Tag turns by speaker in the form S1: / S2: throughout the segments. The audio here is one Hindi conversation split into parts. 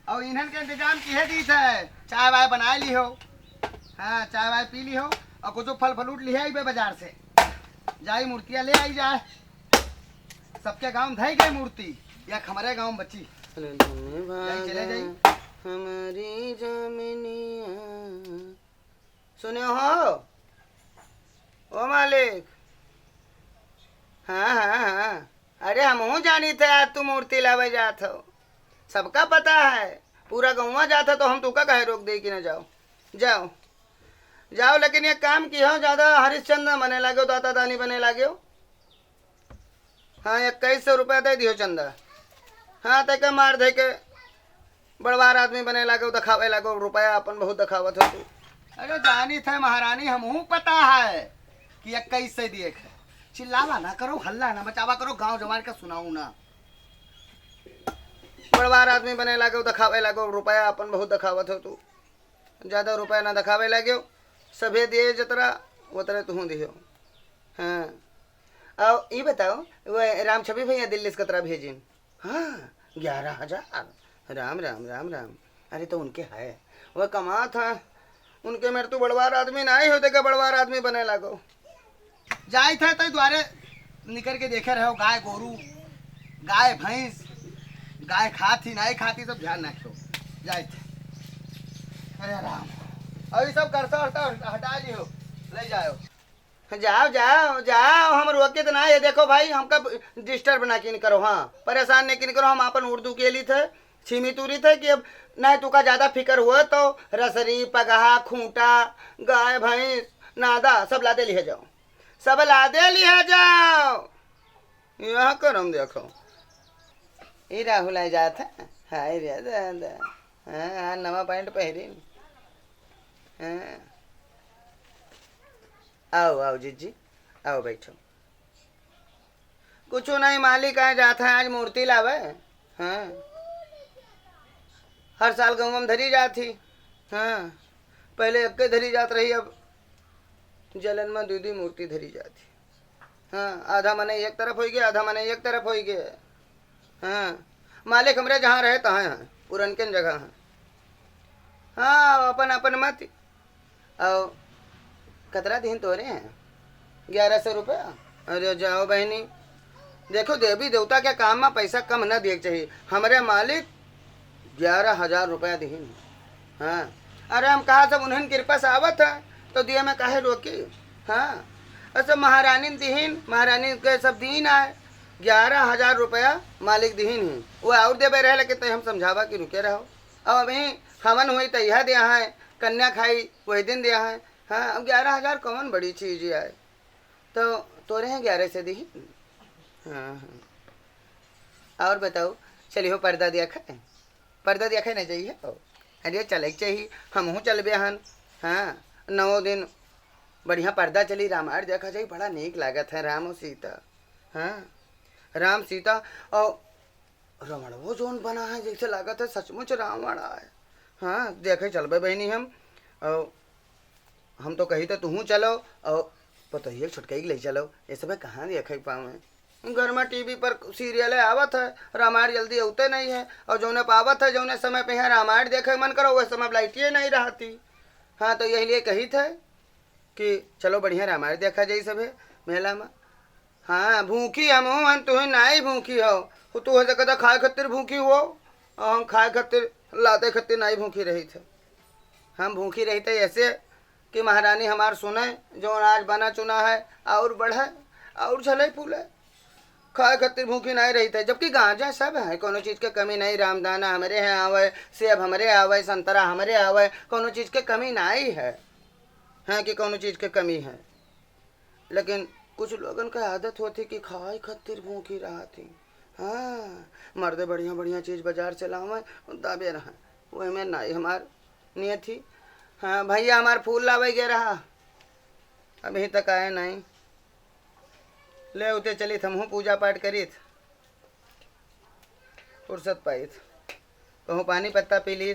S1: और इन्हन के इंतजाम किए दी है, चाय वाय बना ली हो। हाँ, चाय वाय पी ली हो और कुछ फल फलूट लिए आई बे बाजार से, जाई मूर्तियाँ ले आई जाए। सबके गांव धई गए मूर्ति, या हमारे गांव बची चले जाई।
S2: हमारी जमीनिया सुने हो ओ मालिक। हाँ हाँ हाँ, अरे हमहू जानी थे आज तू मूर्ति लावे जात हो, सबका पता है, पूरा गौवा जाता तो हम तुका कहे रोक दे कि न जाओ। जाओ जाओ, लेकिन ये काम की हो ज्यादा हरिश्चंद्र बने लगे, दाता दानी बने लगे। हाँ 2100 रुपया दे दियो चंदा। हाँ तक मार दे के बड़वार आदमी बने लगे, दिखावे लगो रुपया अपन बहुत दिखावत हो तू।
S1: अरे जानी थे महारानी, हमहू पता है कि 21 से दिए। चिल्लावा ना करो, हल्ला ना मचावा करो, गांव जवान का सुनाऊ ना।
S2: बड़वार आदमी बने लगे, दिखावे लगो रुपया अपन बहुत दिखावत हो तू। ज्यादा रुपया ना दिखावे लगे, सभे दिए जतरा उतरे तू दियो। हाँ और ये बताओ, वो राम छवि भैया दिल्ली से कतरा भेजिन? हाँ 11,000। राम राम राम राम। अरे तो उनके है, वह कमा था उनके, मेरे तो बड़वार आदमी ना ही होते का बड़वार आदमी बने लगो।
S1: जाए थे तो द्वारे निकल के देखे रहो, गाय गोरू, गाय भैंस, गाय खाती नहीं खाती सब ध्यान रखो। जाए थे, अरे राम, अभी सब करता हटा लियो, ले जाओ।
S2: जाओ जाओ जाओ, हम रोके तो ना। ये देखो भाई, हमका डिस्टर्ब ना किन करो, हाँ परेशान नहीं किन करो। हम अपन उर्दू के लिए थे, छिमी तुरी थे कि अब नहीं तुका ज्यादा फिक्र हुआ तो रसरी पगहा खूंटा गाय भैंस नादा सब लादे लिहे जाओ, सब लादे लिहे जाओ। यहाँ कर हम देखो ये राहुल आई जात है। हाय रे दादा, हाँ नवा पैंट पहरी। हाँ आओ आओ जीजी आओ बैठो। कुछ नहीं मालिक आ जाता है आज मूर्ति लावे। हाँ हर साल गाँव में धरी जाती। हाँ पहले एक धरी जात रही, अब जलन में दूधी मूर्ति धरी जाती। हाँ आधा मने एक तरफ हो गया, आधा मने एक तरफ हो गया। हाँ मालिक हमरे जहाँ रहे तहाँ हैं, पुरनकन जगह हैं। हाँ अपन अपन मत। और कतरा दिन तोरे हैं? 1100 रुपया। अरे जाओ बहनी, देखो देवी देवता के काम में पैसा कम न दिए चाहिए। हमारे मालिक 11,000 रुपया दिहिन। हाँ अरे हम कहा सब उन्हें कृपा से आवत है तो दिए में काहे रोकी। हाँ ऐसा महारानी दिहिन, महारानी के सब दिन आए। 11,000 रुपया मालिक दिहिन ही, वो और देवे रहे, लेकिन तो हम समझावा कि रुके रहो। अब अभी हवन हुई तो यह दिया है, कन्या खाई वही दिन दिया है। हाँ अब 11,000 कौन बड़ी चीज है, तो तोरे हैं 11 से दी। हाँ हाँ और बताओ, चलिए पर्दा दिया खाए, पर्दा दिया खाए ना चाहिए। अरे चले चाहिए, हम चल बेहन। हाँ 9 दिन बढ़िया पर्दा चली, रामायण देखा जाए, बड़ा नेक लागत है राम और सीता। हाँ राम सीता और रावण वो जोन बना है जैसे लागत है सचमुच रावण है। हाँ देखे चलबे बहनी हम तो कही तो तू चलो और पता ही छुटकाई ले चलो। ये सब कहाँ देखे पावे, घर में टीवी पर सीरियल आवत है, रामायण जल्दी होते नहीं है, और जौने पावत है जौने समय पे यहाँ रामायण देखे मन करो वह समय लाइटिए नहीं रहती। हाँ तो यही लिए कही थे कि चलो बढ़िया रामायण देखा जाए सब मेला में। हाँ भूखी हम तुह नहीं भूखी हो, तू हो सकता खाए खातिर भूखी हो, और हम खाए खातिर लाते खातिर नहीं भूखी रही थे। हम भूखी रही थे ऐसे कि महारानी हमार सुने जो आज बना चुना है और बढ़े और झले फूले, खाए खातिर भूखी नहीं रही थे। जबकि गांजा सब है, कोनो चीज़ के कमी नहीं, रामदाना हमारे यहाँ आवे, सेब हमारे आवे, संतरा हमारे आवे, कोनो चीज़ के कमी नहीं है। हाँ कि कोनो चीज़ के कमी है, लेकिन कुछ लोगन का आदत होती कि खाए खातिर भूखी रहा थी। हाँ मर्दे बढ़िया बढ़िया चीज़ बाजार से लावे दाबे रहा, वही में नहीं हमार नियत थी। हाँ भैया हमार फूल लावे गे रहा, अभी तक आए नहीं। ले उते चली हमहूँ पूजा पाठ करी फुर्सत पाई, कहूँ पानी पत्ता पी ली,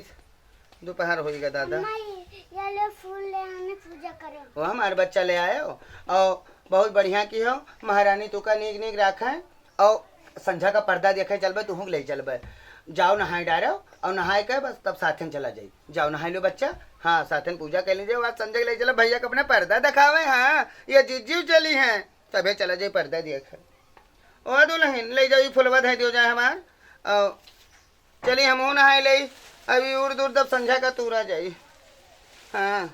S2: दोपहर हो गया दादा।
S3: ये ले फूल ले आने पूजा करे।
S2: वो हमारे बच्चा ले आए हो और बहुत बढ़िया की हो, महारानी तू का नीक नीक रखे और संझा का पर्दा देखे चलबे तू ले चलबे। जाओ नहाए डारो और नहाए के बस तब साथन चला जाई। जाओ नहाए लो बच्चा। हाँ साथन पूजा कर लीजिए। आज संजय ले चलो भैया को अपने पर्दा दिखावे। हाँ ये जीजू चली हैं तबे चला जाए पर्दा देख। ओ दुल्हन ले जाओ फुलवा धै दियो जाए हमार। चलिए हम नहाए ले अभी उड़ दूर तब संझा का तूरा जाई। हाँ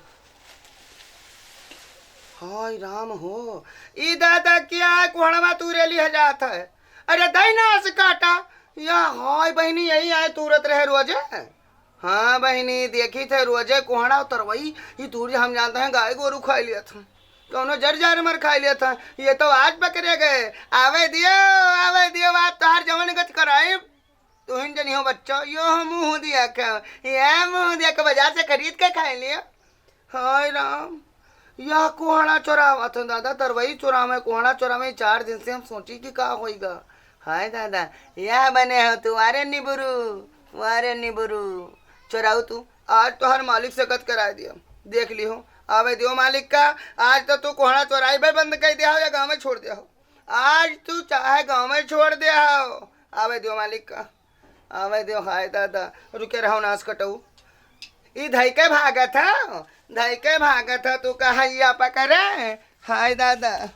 S2: हाय राम हो ई दादा क्या कुहड़वा तूरे ली जात है। अरे दैना से काटा या हाय बहनी यही आए तुरत रहे रोजे। हाँ बहनी देखी थे रोजे कुहड़ा उतरवई ये तूर हम जानते हैं गाय गोरू खा लिया था कौनो जर जार मर खा लिया था। ये तो आज पकड़े गए। आवे दियो बात तोहार जवन गच कराई तुहिन जनी हो बच्चो यो मुंह दिया क्या ये मुंह दिया के बाजार से खरीद के खा लिया। हाय राम या कुहड़ा चोरावा था दादा तरवई चोरा में कुहड़ा चोरा में 4 दिन से हम सोची कि का होएगा। हाय दादा यह बने हो तू वारे निबुरू चोराऊ तू आज तो हर मालिक से कत करा दिया। देख ली हो आवे दियो मालिक का। आज तो तू कोहड़ा चोराई भाई बंद कर दिया हो या गाँव में छोड़ दिया हो। आज तू चाहे गाँव में छोड़ दिया हो। आवे दियो मालिक का आवे दियो। हाय दादा रुके रहो नाश कटऊ ई धई के भागा था तू कहा पकड़े। हाय दादा